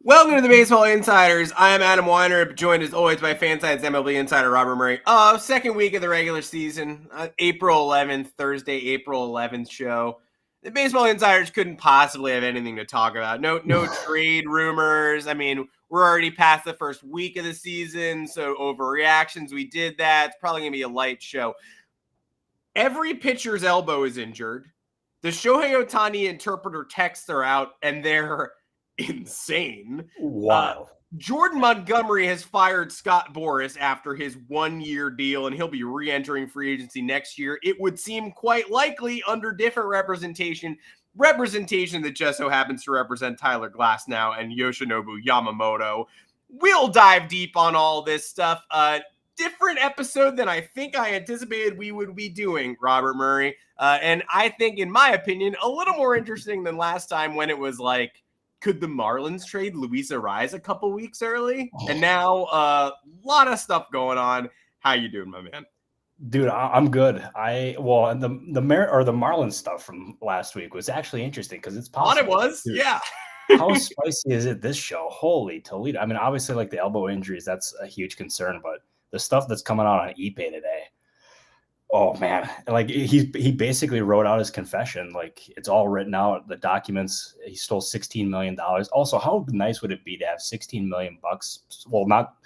Welcome to the Baseball Insiders. I am Adam Weinrib, joined as always by FanSided's MLB Insider Robert Murray. Second week of the regular season, April 11th, Thursday, April 11th show. The Baseball Insiders couldn't possibly have anything to talk about. No trade rumors. I mean, we're already past the first week of the season, so overreactions. We did that. It's probably going to be a light show. Every pitcher's elbow is injured. The Shohei Ohtani interpreter texts are out, and they're insane. Wow. Jordan Montgomery has fired Scott Boras after his 1-year deal, and he'll be re-entering free agency next year. It would seem quite likely under different representation that just so happens to represent Tyler Glasnow and Yoshinobu Yamamoto. We'll dive deep on all this stuff. Different episode than I think I anticipated we would be doing, Robert Murray. And I think, in my opinion, a little more interesting than last time when it was like, could the Marlins trade Luis Arraez a couple weeks early? And now a lot of stuff going on. How you doing, my man? Dude, I'm good. The Marlins stuff from last week was actually interesting because it's possible. It was, dude. Yeah. How spicy is it this show? Holy Toledo. I mean, obviously, like the elbow injuries, that's a huge concern, but the stuff that's coming out on Ipe today, oh man, like he basically wrote out his confession. Like it's all written out, the documents. He stole $16 million. Also, how nice would it be to have $16 million? Well, not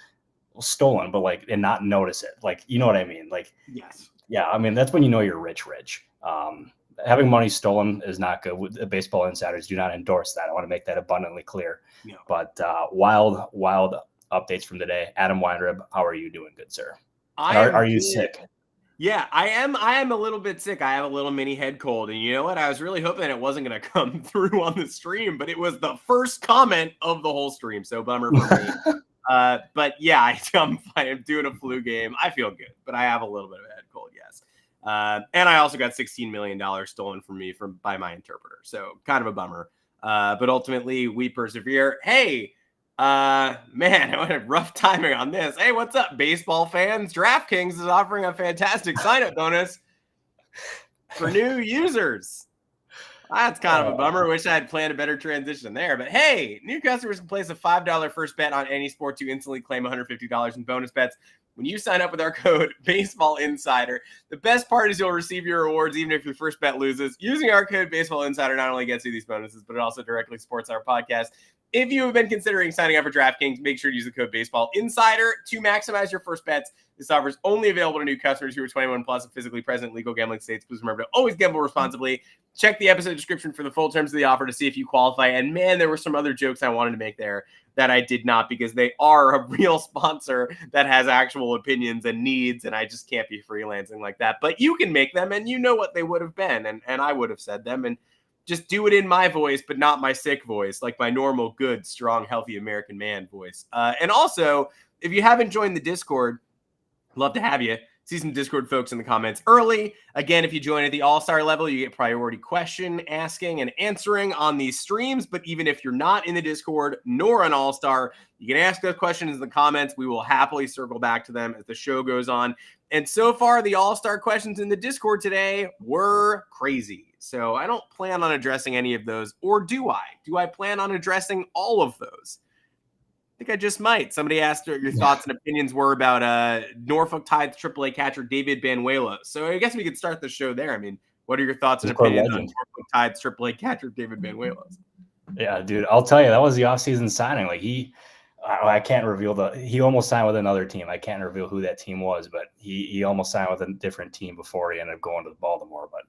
stolen, but like, and not notice it. Like, you know what I mean? Like, yes. Yeah. I mean, that's when you know you're rich. Having money stolen is not good. The Baseball Insiders do not endorse that. I want to make that abundantly clear. No. But wild updates from today. Adam Weinrib, how are you doing, good sir? Are you sick? Yeah, I am a little bit sick. I have a little mini head cold. And you know what? I was really hoping it wasn't going to come through on the stream, but it was the first comment of the whole stream. So bummer for me. But yeah, I'm fine. I'm doing a flu game. I feel good, but I have a little bit of a head cold, yes. And I also got $16 million stolen from me by my interpreter. So kind of a bummer. But ultimately, we persevere. Hey, man, what a rough timing on this. Hey, what's up, baseball fans? DraftKings is offering a fantastic sign-up bonus for new users. That's kind of a bummer. Wish I had planned a better transition there. But hey, new customers can place a $5 first bet on any sport to instantly claim $150 in bonus bets when you sign up with our code Baseball Insider. The best part is you'll receive your rewards even if your first bet loses. Using our code Baseball Insider not only gets you these bonuses, but it also directly supports our podcast. If you have been considering signing up for DraftKings, make sure to use the code Baseball Insider to maximize your first bets. This offer is only available to new customers who are 21 plus and physically present in legal gambling states. Please remember to always gamble responsibly. Check the episode description for the full terms of the offer to see if you qualify. And man, there were some other jokes I wanted to make there that I did not, because they are a real sponsor that has actual opinions and needs, and I just can't be freelancing like that. But you can make them, and you know what they would have been, and I would have said them, and just do it in my voice, but not my sick voice, like my normal, good, strong, healthy American man voice. And also, if you haven't joined the Discord, love to have you. See some Discord folks in the comments early. Again, if you join at the All-Star level, you get priority question asking and answering on these streams. But even if you're not in the Discord nor an All-Star, you can ask those questions in the comments. We will happily circle back to them as the show goes on. And so far, the All-Star questions in the Discord today were crazy. So I don't plan on addressing any of those. Or do I? Do I plan on addressing all of those? I think I just might. Somebody asked what your thoughts and opinions were about Norfolk Tides AAA catcher David Banuelos. So I guess we could start the show there. I mean, what are your thoughts and opinions on Norfolk Tides AAA catcher David Banuelos? Yeah, dude, I'll tell you, that was the offseason signing. Like I can't reveal he almost signed with another team. I can't reveal who that team was, but he almost signed with a different team before he ended up going to Baltimore. But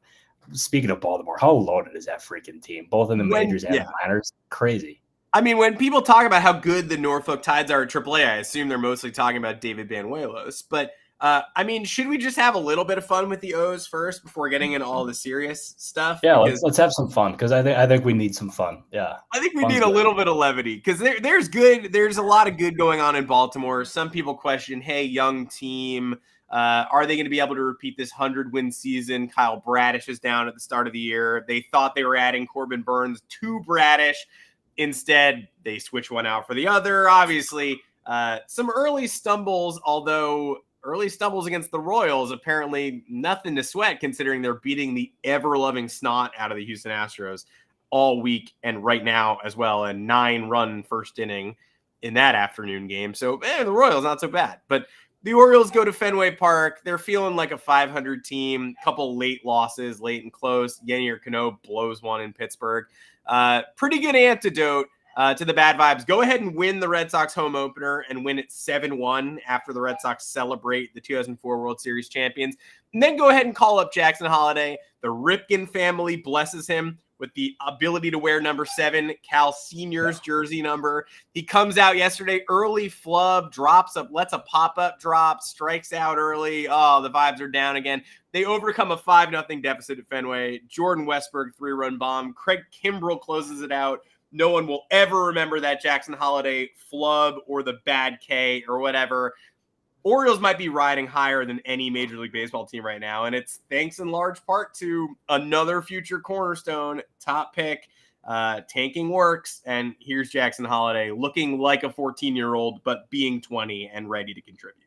speaking of Baltimore, how loaded is that freaking team? Both in the majors and the minors. Crazy. I mean, when people talk about how good the Norfolk Tides are at AAA, I assume they're mostly talking about David Banuelos. But, I mean, should we just have a little bit of fun with the O's first before getting into all the serious stuff? Yeah, let's have some fun, because I think we need some fun. Yeah, I think we need a little bit of levity, because there's a lot of good going on in Baltimore. Some people question, hey, young team, are they going to be able to repeat this 100-win season? Kyle Bradish is down at the start of the year. They thought they were adding Corbin Burnes to Bradish. Instead, they switch one out for the other. Obviously, some early stumbles, although early stumbles against the Royals, apparently nothing to sweat considering they're beating the ever-loving snot out of the Houston Astros. all week and right now as well. A 9-run first inning in that afternoon game. So the Royals, not so bad. But the Orioles go to Fenway Park. They're feeling like a 500 team. Couple late losses, late and close. Yennier Cano blows one in Pittsburgh. Pretty good antidote to the bad vibes. Go ahead and win the Red Sox home opener and win it 7-1 after the Red Sox celebrate the 2004 World Series champions. And then go ahead and call up Jackson Holliday. The Ripken family blesses him with the ability to wear number 7, Cal Sr.'s jersey number. He comes out yesterday, early flub, drops up, lets a pop-up drop, strikes out early. Oh, the vibes are down again. They overcome a 5-0 deficit at Fenway. Jordan Westberg, 3-run bomb. Craig Kimbrell closes it out. No one will ever remember that Jackson Holliday flub or the bad K or whatever. Orioles might be riding higher than any Major League Baseball team right now, and it's thanks in large part to another future cornerstone, top pick. Tanking works, and here's Jackson Holliday looking like a 14-year-old, but being 20 and ready to contribute.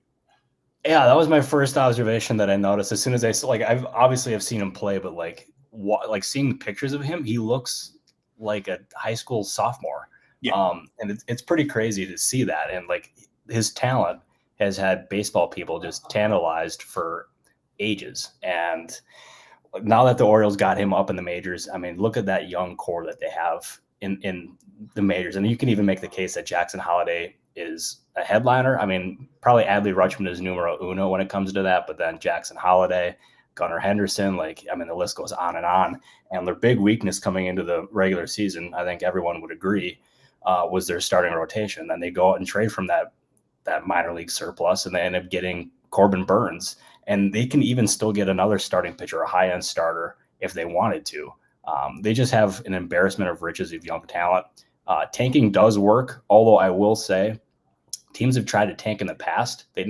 Yeah, that was my first observation that I noticed as soon as I saw. Like, I've seen him play, but like seeing pictures of him, he looks like a high school sophomore. Yeah. And it's pretty crazy to see that, and like his talent has had baseball people just tantalized for ages. And now that the Orioles got him up in the majors, I mean, look at that young core that they have in the majors. And you can even make the case that Jackson Holliday is a headliner. I mean, probably Adley Rutschman is numero uno when it comes to that, but then Jackson Holliday, Gunnar Henderson, the list goes on. And their big weakness coming into the regular season, I think everyone would agree, was their starting rotation. Then they go out and trade from that minor league surplus, and they end up getting Corbin Burnes, and they can even still get another starting pitcher, a high-end starter, if they wanted to. They just have an embarrassment of riches of young talent. Tanking does work, although I will say teams have tried to tank in the past. They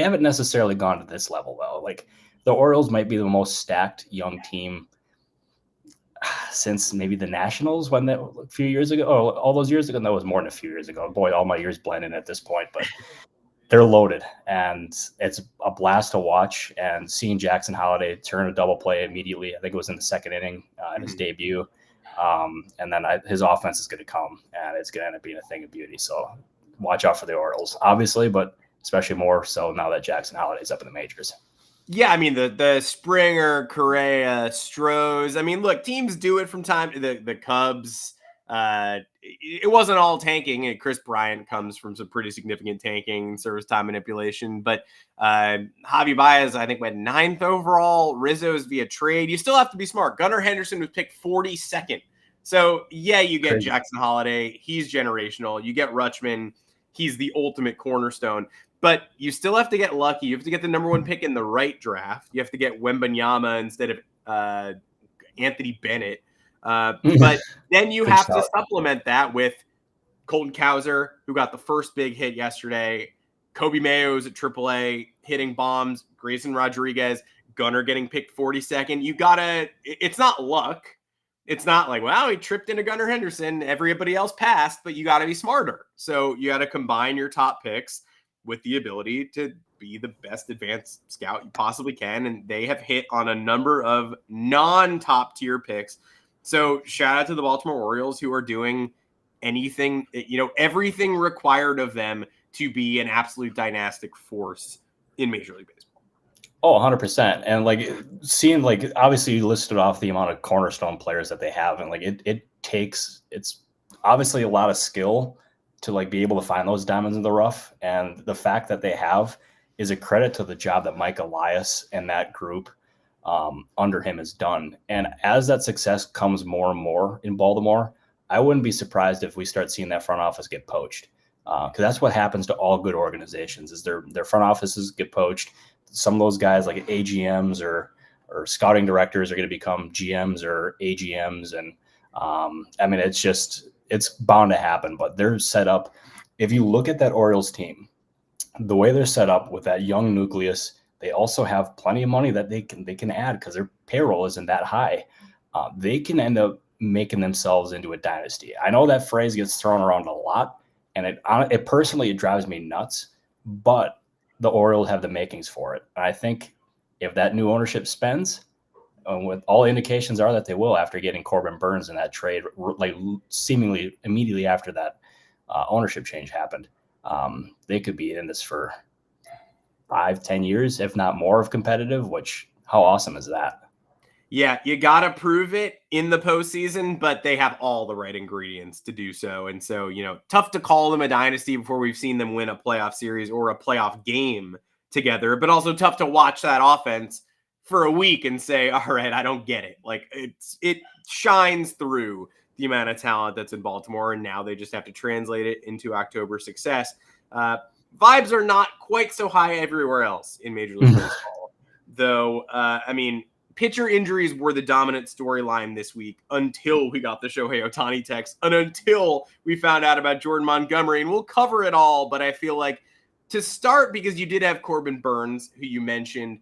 haven't necessarily gone to this level, though. Like, the Orioles might be the most stacked young team since maybe the Nationals, when that a few years ago, all those years ago. That was more than a few years ago. Boy, all my years blend in at this point, but they're loaded, and it's a blast to watch. And seeing Jackson Holliday turn a double play immediately, I think it was in the second inning in his debut. And then his offense is going to come, and it's going to end up being a thing of beauty. So watch out for the Orioles, obviously, but especially more so now that Jackson Holliday's up in the majors. Yeah, I mean, the Springer, Correa, Strohs. I mean, look, teams do it from time to the Cubs. It wasn't all tanking. And Chris Bryant comes from some pretty significant tanking, service time manipulation. But Javi Baez, I think, went 9th overall. Rizzo's via trade. You still have to be smart. Gunnar Henderson was picked 42nd. So, yeah, you get Crazy. Jackson Holliday. He's generational. You get Rutschman. He's the ultimate cornerstone. But you still have to get lucky. You have to get the number 1 pick in the right draft. You have to get Wembanyama instead of Anthony Bennett. But then you have to supplement that with Colton Cowser, who got the first big hit yesterday. Kobe Mayo's at AAA hitting bombs. Grayson Rodriguez, Gunnar getting picked 42nd. It's not luck. It's not like, well, he tripped into Gunnar Henderson. Everybody else passed, but you got to be smarter. So you got to combine your top picks with the ability to be the best advanced scout you possibly can. And they have hit on a number of non-top tier picks. So shout out to the Baltimore Orioles, who are doing anything, everything required of them to be an absolute dynastic force in Major League Baseball. Oh, 100%. And seeing, obviously you listed off the amount of cornerstone players that they have. And it's obviously a lot of skill to be able to find those diamonds in the rough. And the fact that they have is a credit to the job that Mike Elias and that group under him has done. And as that success comes more and more in Baltimore, I wouldn't be surprised if we start seeing that front office get poached. Because that's what happens to all good organizations, is their front offices get poached. Some of those guys like AGMs or scouting directors are going to become GMs or AGMs. And it's bound to happen, but they're set up. If you look at that Orioles team, the way they're set up with that young nucleus, they also have plenty of money that they can add because their payroll isn't that high. They can end up making themselves into a dynasty. I know that phrase gets thrown around a lot, and it personally, it drives me nuts, but the Orioles have the makings for it. And I think if that new ownership spends, with all indications are that they will after getting Corbin Burnes in that trade, like seemingly immediately after that ownership change happened. They could be in this for 5-10 years, if not more, of competitive, which how awesome is that? Yeah, you got to prove it in the postseason, but they have all the right ingredients to do so. And so, tough to call them a dynasty before we've seen them win a playoff series or a playoff game together, but also tough to watch that offense for a week and say, all right, I don't get it. Like it shines through the amount of talent that's in Baltimore. And now they just have to translate it into October success. Vibes are not quite so high everywhere else in Major League Baseball, though. Pitcher injuries were the dominant storyline this week until we got the Shohei Ohtani text and until we found out about Jordan Montgomery. And we'll cover it all, but I feel like to start, because you did have Corbin Burnes, who you mentioned,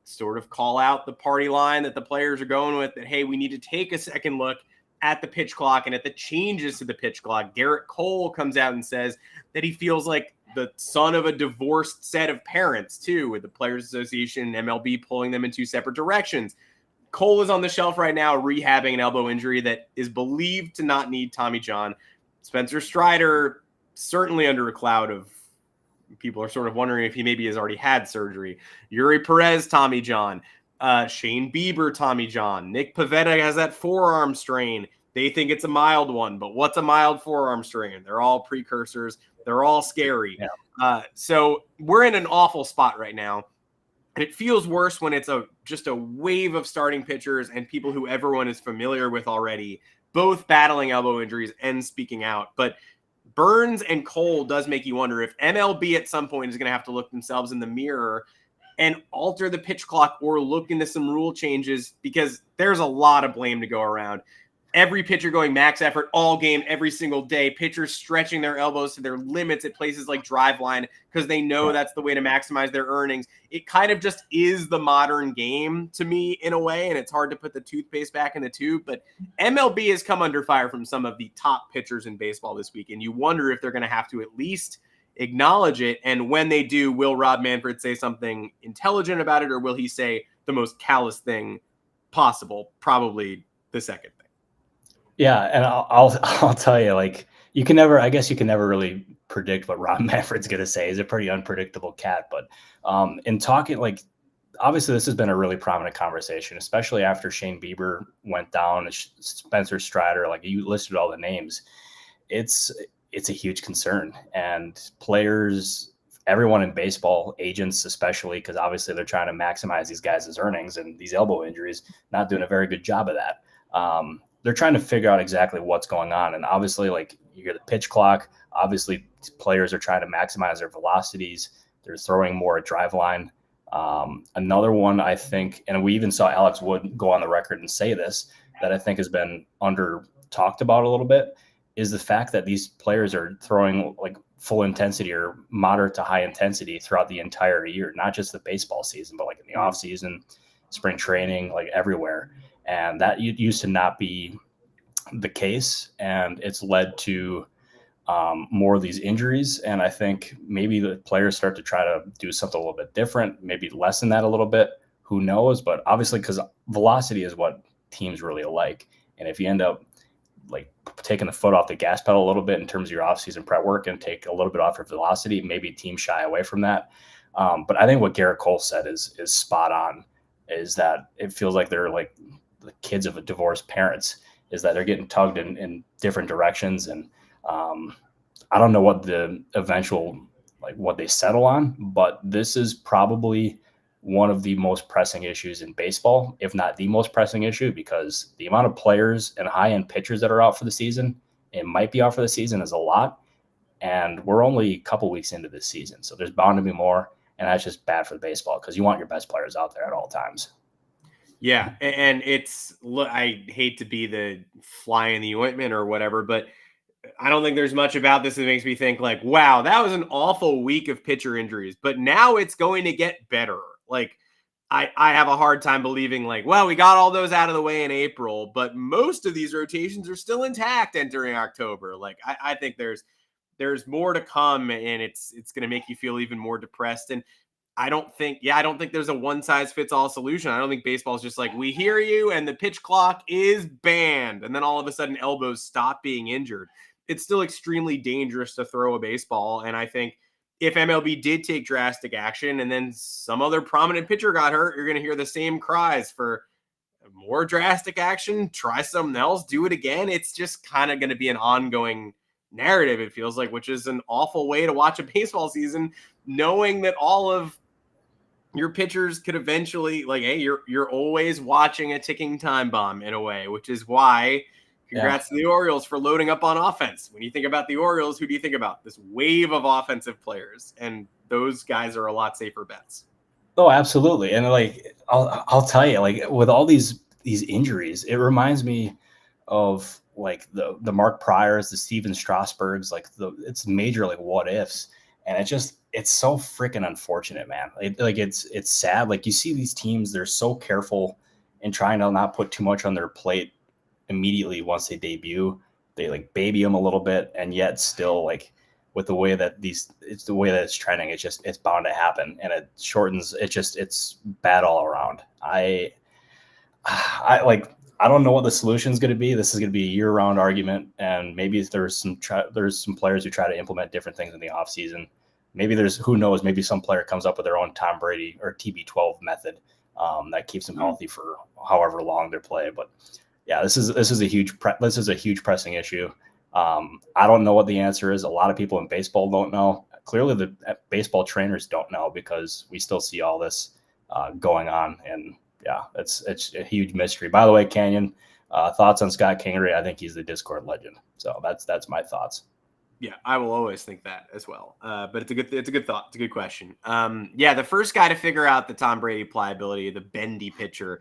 sort of call out the party line that the players are going with, that, hey, we need to take a second look at the pitch clock and at the changes to the pitch clock. Gerrit Cole comes out and says that he feels like the son of a divorced set of parents, too, with the Players Association and MLB pulling them in two separate directions. Cole is on the shelf right now, rehabbing an elbow injury that is believed to not need Tommy John. Spencer Strider, certainly under a cloud of people are sort of wondering if he maybe has already had surgery. Yuri Perez, Tommy John. Shane Bieber, Tommy John. Nick Pivetta has that forearm strain. They think it's a mild one, but what's a mild forearm strain? They're all precursors. They're all scary. Yeah. So we're in an awful spot right now. And it feels worse when it's just a wave of starting pitchers and people who everyone is familiar with already, both battling elbow injuries and speaking out. But Burnes and Cole does make you wonder if MLB at some point is going to have to look themselves in the mirror and alter the pitch clock or look into some rule changes, because there's a lot of blame to go around. Every pitcher going max effort all game, every single day. Pitchers stretching their elbows to their limits at places like Driveline because they know that's the way to maximize their earnings. It kind of just is the modern game to me in a way, and it's hard to put the toothpaste back in the tube. But MLB has come under fire from some of the top pitchers in baseball this week, and you wonder if they're going to have to at least acknowledge it. And when they do, will Rob Manfred say something intelligent about it, or will he say the most callous thing possible? Probably the second thing. Yeah, and I'll tell you, like, you can never really predict what Rob Manfred's going to say. He's a pretty unpredictable cat. But in talking, like, obviously this has been a really prominent conversation, especially after Shane Bieber went down, Spencer Strider, like you listed all the names. It's a huge concern, and players, everyone in baseball, agents especially, because obviously they're trying to maximize these guys' earnings, and these elbow injuries, not doing a very good job of that. They're trying to figure out exactly what's going on. And obviously, like, you hear the pitch clock, obviously players are trying to maximize their velocities. They're throwing more at Driveline. Another one, I think, and we even saw Alex Wood go on the record and say this, that I think has been under talked about a little bit, is the fact that these players are throwing like full intensity or moderate to high intensity throughout the entire year, not just the baseball season, but like in the off season, spring training, like everywhere. And that used to not be the case, and it's led to more of these injuries. And I think maybe the players start to try to do something a little bit different, maybe lessen that a little bit. Who knows? But obviously, because velocity is what teams really like. And if you end up like taking the foot off the gas pedal a little bit in terms of your offseason prep work and take a little bit off your velocity, maybe teams shy away from that. But I think what Gerrit Cole said is spot on, is that it feels like they're like the kids of divorced parents, is that they're getting tugged in different directions. And I don't know what the eventual, like what they settle on, but this is probably one of the most pressing issues in baseball, if not the most pressing issue, because the amount of players and high-end pitchers that are out for the season, it might be out for the season, is a lot. And we're only a couple weeks into this season, so there's bound to be more. And that's just bad for the baseball, because you want your best players out there at all times. Yeah, and I hate to be the fly in the ointment or whatever, but I don't think there's much about this that makes me think like, wow, that was an awful week of pitcher injuries, but now it's going to get better. Like, I have a hard time believing like, well, we got all those out of the way in April, but most of these rotations are still intact entering October. Like, I think there's more to come, and it's going to make you feel even more depressed. And I don't think there's a one size fits all solution. I don't think baseball is just like, we hear you and the pitch clock is banned. And then all of a sudden elbows stop being injured. It's still extremely dangerous to throw a baseball. And I think if MLB did take drastic action and then some other prominent pitcher got hurt, you're going to hear the same cries for more drastic action, try something else, do it again. It's just kind of going to be an ongoing narrative, it feels like, which is an awful way to watch a baseball season, knowing that all of your pitchers could eventually, like, hey, you're always watching a ticking time bomb in a way, which is why congrats to the Orioles for loading up on offense. When you think about the Orioles, who do you think about? This wave of offensive players, and those guys are a lot safer bets. Oh, absolutely. And like, I'll tell you, like, with all these injuries, it reminds me of like the Mark Pryors, the Steven Strasburgs, like it's major, like, what ifs. And it's so freaking unfortunate, man. It's sad. Like, you see these teams, they're so careful in trying to not put too much on their plate immediately once they debut. They like baby them a little bit, and yet still, like, with the way that it's trending, it's bound to happen, and it shortens. It's bad all around. I don't know what the solution is going to be. This is going to be a year-round argument, and maybe there's some players who try to implement different things in the offseason. Maybe who knows, maybe some player comes up with their own Tom Brady or TB12 method that keeps them healthy for however long they play. But yeah, this is a huge pressing issue. I don't know what the answer is. A lot of people in baseball don't know. Clearly, the baseball trainers don't know, because we still see all this going on. And yeah, it's a huge mystery. By the way, Canyon, thoughts on Scott Kingery? I think he's the Discord legend. So that's my thoughts. Yeah, I will always think that as well. But it's a good thought. It's a good question. The first guy to figure out the Tom Brady pliability, the bendy pitcher,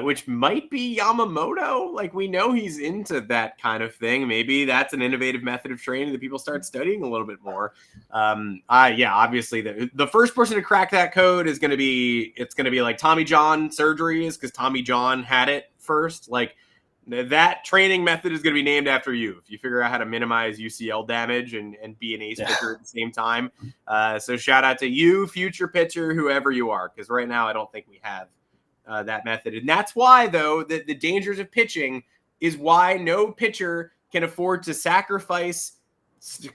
which might be Yamamoto. Like, we know he's into that kind of thing. Maybe that's an innovative method of training that people start studying a little bit more. Obviously the first person to crack that code is going to be like Tommy John surgeries, because Tommy John had it first. Like, that training method is going to be named after you if you figure out how to minimize UCL damage and be an ace pitcher at the same time. So shout out to you, future pitcher, whoever you are, because right now I don't think we have that method. And that's why, though, the dangers of pitching is why no pitcher can afford to sacrifice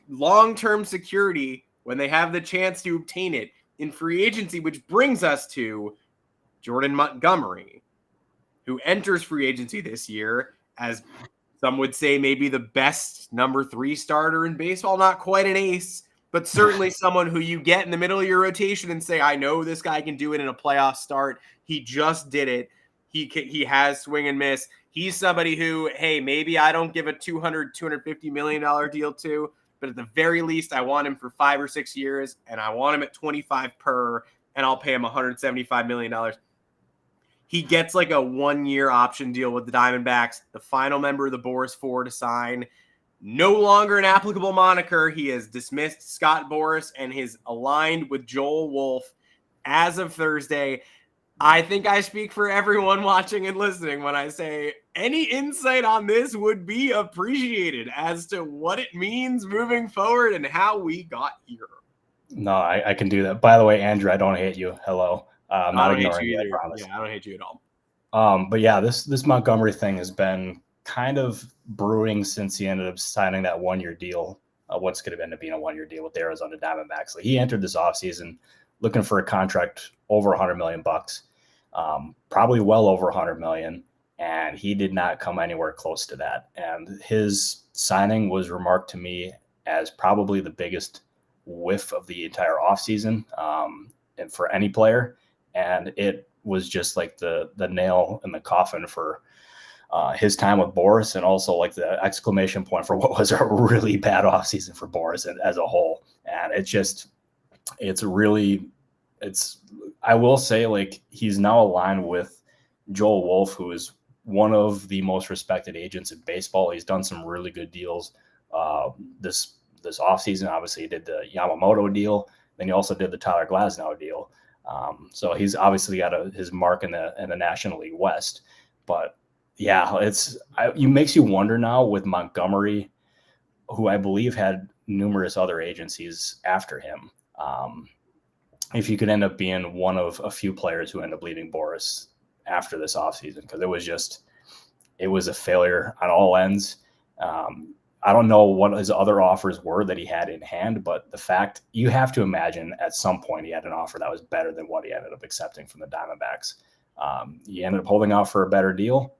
long-term security when they have the chance to obtain it in free agency, which brings us to Jordan Montgomery, who enters free agency this year as some would say maybe the best number 3 starter in baseball. Not quite an ace, but certainly someone who you get in the middle of your rotation and say, I know this guy can do it in a playoff start. He just did it. He has swing and miss. He's somebody who, hey, maybe I don't give a $250 million deal to, but at the very least, I want him for 5 or 6 years, and I want him at 25 per, and I'll pay him $175 million. He gets like a 1-year option deal with the Diamondbacks, the final member of the Boras 4 to sign. No longer an applicable moniker. He has dismissed Scott Boras and is aligned with Joel Wolf as of Thursday. I think I speak for everyone watching and listening when I say any insight on this would be appreciated as to what it means moving forward and how we got here. No, I can do that. By the way, Andrew, I don't hate you. Hello. I'm not ignoring you, I promise. Yeah, I don't hate you at all. But yeah, this Montgomery thing has been kind of brewing since he ended up signing that 1-year deal. What's going to end up being a 1-year deal with the Arizona Diamondbacks. Like, he entered this offseason looking for a contract over $100 million, probably well over $100 million, and he did not come anywhere close to that. And his signing was remarked to me as probably the biggest whiff of the entire offseason, and for any player. And it was just like the nail in the coffin for his time with Boras, and also like the exclamation point for what was a really bad offseason for Boras as a whole. And I will say, like, he's now aligned with Joel Wolf, who is one of the most respected agents in baseball. He's done some really good deals this offseason. Obviously, he did the Yamamoto deal. Then he also did the Tyler Glasnow deal. So he's obviously got his mark in the National League West. But yeah, it makes you wonder now with Montgomery, who I believe had numerous other agencies after him. if you could end up being one of a few players who end up leaving Boris after this offseason, because it was a failure on all ends. I don't know what his other offers were that he had in hand, but the fact, you have to imagine at some point he had an offer that was better than what he ended up accepting from the Diamondbacks. He ended up holding out for a better deal,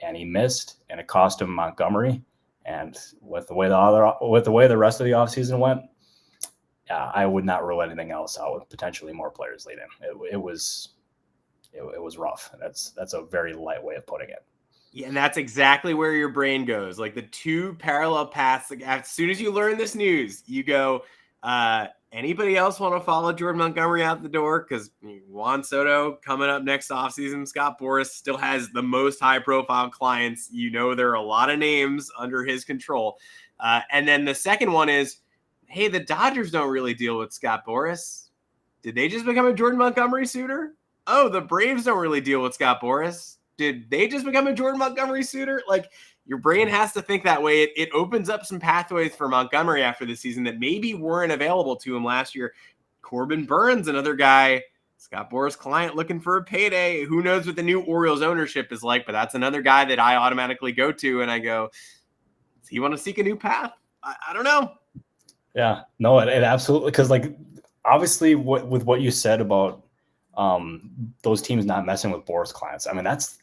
and he missed, and it cost him Montgomery. And with the way the rest of the offseason went, I would not rule anything else out with potentially more players leaving. It was rough. That's a very light way of putting it. Yeah, and that's exactly where your brain goes. Like the two parallel paths. Like as soon as you learn this news, you go, anybody else want to follow Jordan Montgomery out the door? Because Juan Soto coming up next offseason. Scott Boras still has the most high-profile clients. There are a lot of names under his control. And then the second one is, hey, the Dodgers don't really deal with Scott Boras. Did they just become a Jordan Montgomery suitor? Oh, the Braves don't really deal with Scott Boras. Did they just become a Jordan Montgomery suitor? Like, your brain has to think that way. It opens up some pathways for Montgomery after the season that maybe weren't available to him last year. Corbin Burnes, another guy, Scott Boras' client looking for a payday. Who knows what the new Orioles ownership is like, but that's another guy that I automatically go to and I go, does he want to seek a new path? I don't know. Yeah, no, it absolutely, because like obviously with what you said about those teams not messing with Boras clients, I mean that's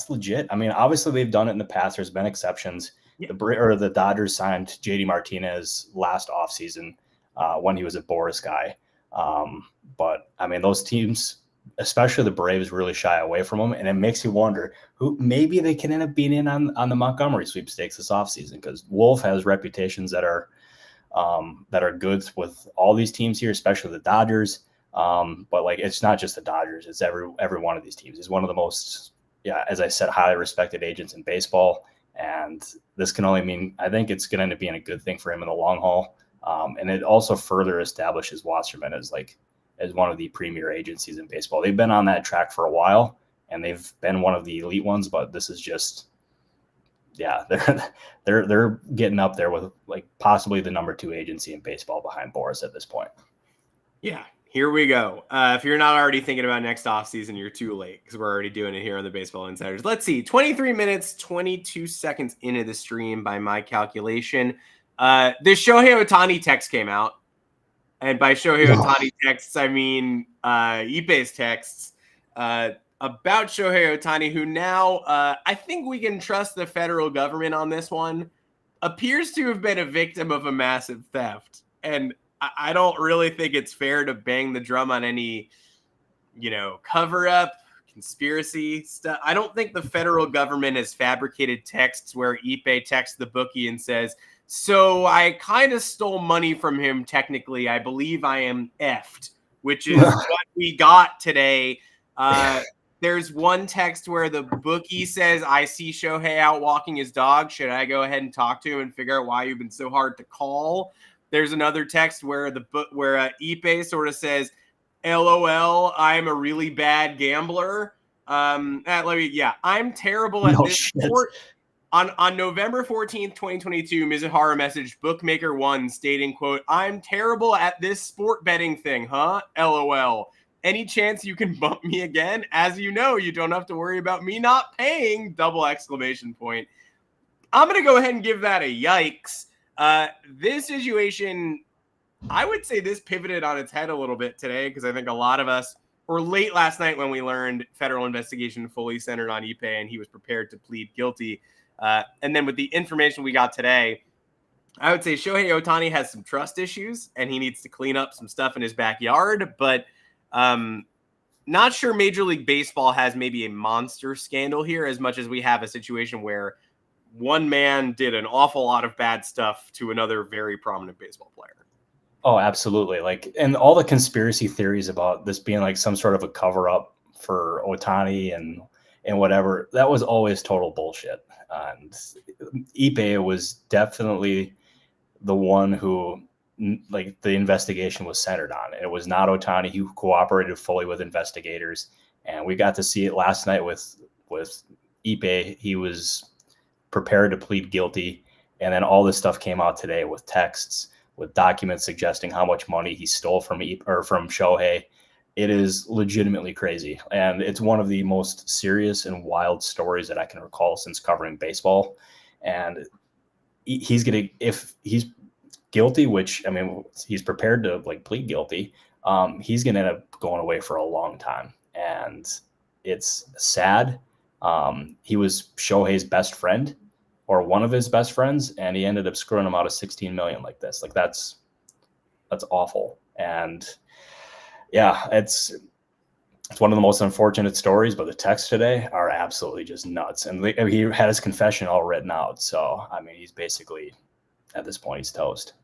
legit. I mean, obviously they've done it in the past. There's been exceptions. Yeah. The Dodgers signed JD Martinez last offseason when he was a Boras guy. But I mean, those teams, especially the Braves, really shy away from him, and it makes you wonder who maybe they can end up being in on the Montgomery sweepstakes this offseason, because Wolf has reputations that are good with all these teams here, especially the Dodgers. But like, it's not just the Dodgers; it's every one of these teams. He's one of the most, as I said, highly respected agents in baseball, and this can only mean, I think it's going to end up being a good thing for him in the long haul. And it also further establishes Wasserman as one of the premier agencies in baseball. They've been on that track for a while, and they've been one of the elite ones, but this is just, they're getting up there with like possibly the number 2 agency in baseball behind Boras at this point. Yeah. Here we go. If you're not already thinking about next offseason, you're too late because we're already doing it here on the Baseball Insiders. Let's see. 23 minutes, 22 seconds into the stream by my calculation. This Shohei Ohtani text came out. And by Shohei Ohtani texts, I mean Ippei's texts about Shohei Ohtani, who now, I think we can trust the federal government on this one, appears to have been a victim of a massive theft. And I don't really think it's fair to bang the drum on any, cover up, conspiracy stuff. I don't think the federal government has fabricated texts where Ippei texts the bookie and says, so I kind of stole money from him. Technically, I believe I am effed, which is what we got today. There's one text where the bookie says, I see Shohei out walking his dog. Should I go ahead and talk to him and figure out why you've been so hard to call? There's another text where Ippei sort of says, LOL, I'm a really bad gambler. I'm terrible at this sport. On November 14th, 2022, Mizuhara messaged Bookmaker One stating, quote, I'm terrible at this sport betting thing, huh? LOL. Any chance you can bump me again? As you know, you don't have to worry about me not paying, double exclamation point. I'm going to go ahead and give that a yikes. This situation, I would say this pivoted on its head a little bit today, because I think a lot of us, or late last night when we learned federal investigation fully centered on Ippei and he was prepared to plead guilty. And then with the information we got today, I would say Shohei Ohtani has some trust issues and he needs to clean up some stuff in his backyard, but not sure Major League Baseball has maybe a monster scandal here as much as we have a situation where one man did an awful lot of bad stuff to another very prominent baseball player. Oh, absolutely. And all the conspiracy theories about this being like some sort of a cover up for Ohtani and whatever, that was always total bullshit. And Ippei was definitely the one who the investigation was centered on. It was not Ohtani, who cooperated fully with investigators. And we got to see it last night with Ippei. He was prepared to plead guilty. And then all this stuff came out today with texts, with documents suggesting how much money he stole from Shohei. It is legitimately crazy. And it's one of the most serious and wild stories that I can recall since covering baseball. And he's going to, if he's guilty, which, I mean, he's prepared to like plead guilty, he's going to end up going away for a long time. And it's sad. He was Shohei's best friend or one of his best friends, and he ended up screwing him out of 16 million like this. Like that's awful. And yeah, it's one of the most unfortunate stories, but the texts today are absolutely just nuts. And he had his confession all written out. So, I mean, he's basically, at this point, he's toast.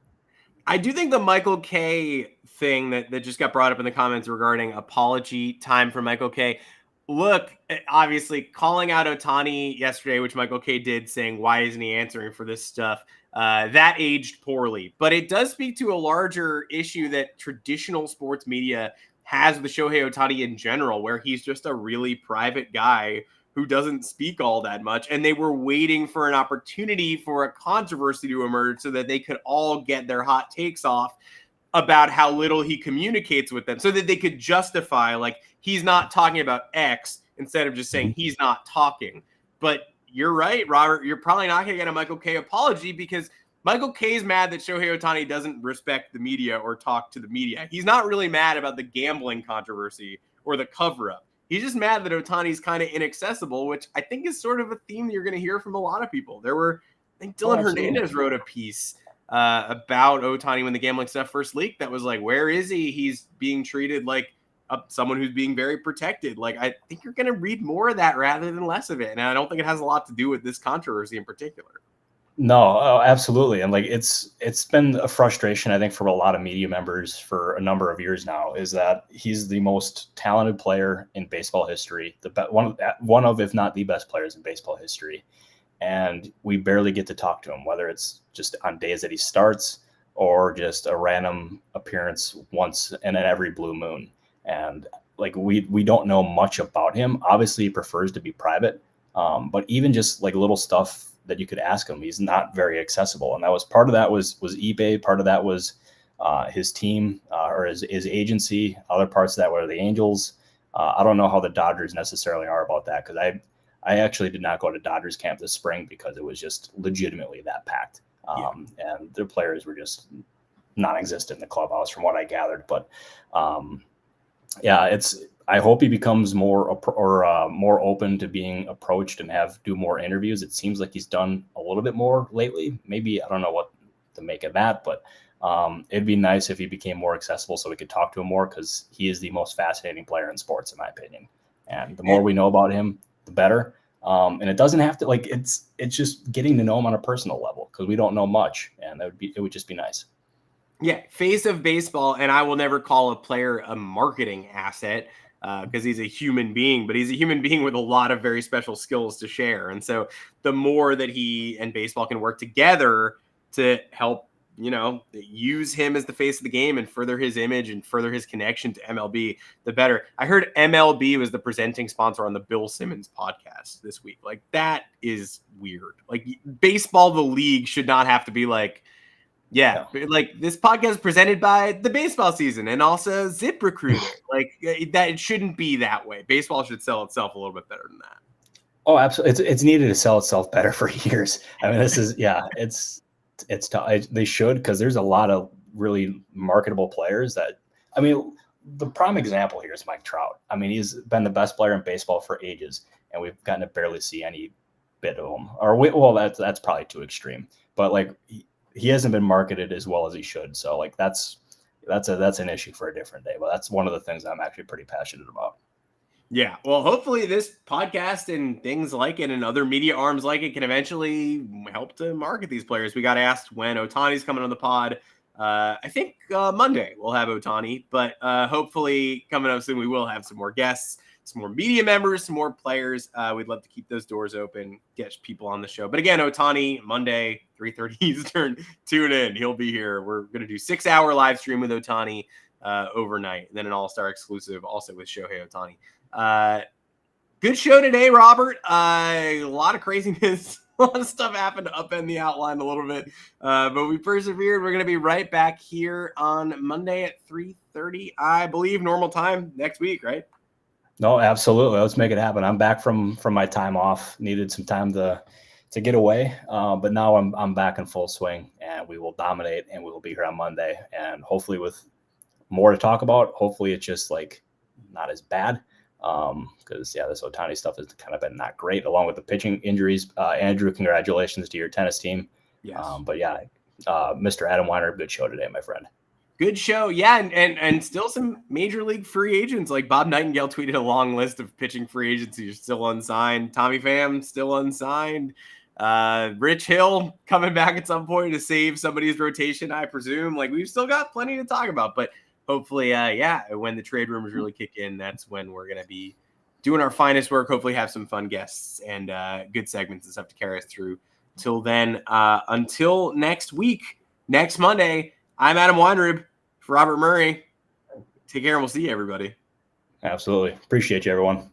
I do think the Michael K thing that just got brought up in the comments regarding apology time for Michael K. Look, obviously calling out Ohtani yesterday, which Michael K did, saying, why isn't he answering for this stuff? That aged poorly. But it does speak to a larger issue that traditional sports media has with Shohei Ohtani in general, where he's just a really private guy who doesn't speak all that much. And they were waiting for an opportunity for a controversy to emerge so that they could all get their hot takes off about how little he communicates with them, so that they could justify, like, he's not talking about X instead of just saying he's not talking. But you're right, Robert. You're probably not going to get a Michael K apology because Michael K is mad that Shohei Ohtani doesn't respect the media or talk to the media. He's not really mad about the gambling controversy or the cover-up. He's just mad that Ohtani's kind of inaccessible, which I think is sort of a theme that you're going to hear from a lot of people. I think Dylan Hernandez wrote a piece about Ohtani when the gambling stuff first leaked that was like, where is he? He's being treated like someone who's being very protected. Like, I think you're going to read more of that rather than less of it. And I don't think it has a lot to do with this controversy in particular. No, absolutely. And like, it's been a frustration, I think, for a lot of media members for a number of years now, is that he's the most talented player in baseball history, one of, if not the best players in baseball history. And we barely get to talk to him, whether it's just on days that he starts or just a random appearance once in every blue moon. And like, we don't know much about him. Obviously, he prefers to be private, but even just like little stuff that you could ask him, he's not very accessible. And that was part of that was eBay. Part of that was his team or his agency. Other parts of that were the Angels. I don't know how the Dodgers necessarily are about that, because I actually did not go to Dodgers camp this spring because it was just legitimately that packed. And their players were just non-existent in the clubhouse from what I gathered. But I hope he becomes more open to being approached and do more interviews. It seems like he's done a little bit more lately. Maybe, I don't know what to make of that, but it'd be nice if he became more accessible so we could talk to him more, because he is the most fascinating player in sports, in my opinion. And the more we know about him, the better. And it doesn't have to, like, it's just getting to know him on a personal level, because we don't know much, and it would just be nice. Yeah, face of baseball, and I will never call a player a marketing asset because he's a human being, but he's a human being with a lot of very special skills to share. And so the more that he and baseball can work together to help, use him as the face of the game and further his image and further his connection to MLB, the better. I heard MLB was the presenting sponsor on the Bill Simmons podcast this week. Like, that is weird. Like, baseball, the league, should not have to be like, yeah, like, this podcast is presented by the baseball season and also ZipRecruiter. Like, that, it shouldn't be that way. Baseball should sell itself a little bit better than that. Oh, absolutely. It's needed to sell itself better for years. I mean, this is, it's tough. They should, because there's a lot of really marketable players that, I mean, the prime example here is Mike Trout. I mean, he's been the best player in baseball for ages, and we've gotten to barely see any bit of him. That's probably too extreme, but like, he hasn't been marketed as well as he should. So like, that's an issue for a different day. But that's one of the things I'm actually pretty passionate about. Yeah. Well, hopefully this podcast and things like it and other media arms like it can eventually help to market these players. We got asked when Ohtani's coming on the pod. I think Monday we'll have Ohtani, but hopefully coming up soon we will have some more guests, some more media members, some more players. We'd love to keep those doors open, get people on the show. But again, Ohtani, Monday, 3:30 Eastern, tune in. He'll be here. We're going to do 6-hour live stream with Ohtani overnight, and then an all-star exclusive also with Shohei Ohtani. Good show today, Robert. A lot of craziness lot of stuff happened to upend the outline a little bit, but we persevered. We're going to be right back here on Monday at 3:30, I believe, normal time next week, right? No, absolutely. Let's make it happen. I'm back from my time off. Needed some time to get away, but now I'm back in full swing, and we will dominate, and we will be here on Monday, and hopefully with more to talk about. Hopefully it's just like not as bad, because this Ohtani stuff has kind of been not great, along with the pitching injuries. Andrew, congratulations to your tennis team. Yes. Mr. Adam Weinrib, good show today, my friend. Good show. Yeah, and still some major league free agents. Like Bob Nightingale tweeted a long list of pitching free agents who are still unsigned. Tommy Pham still unsigned. Rich Hill coming back at some point to save somebody's rotation, I presume. Like, we've still got plenty to talk about, but hopefully, when the trade rumors really kick in, that's when we're going to be doing our finest work. Hopefully have some fun guests and good segments and stuff to carry us through. Till then, until next week, next Monday, I'm Adam Weinrib for Robert Murray. Take care, and we'll see you, everybody. Absolutely. Appreciate you, everyone.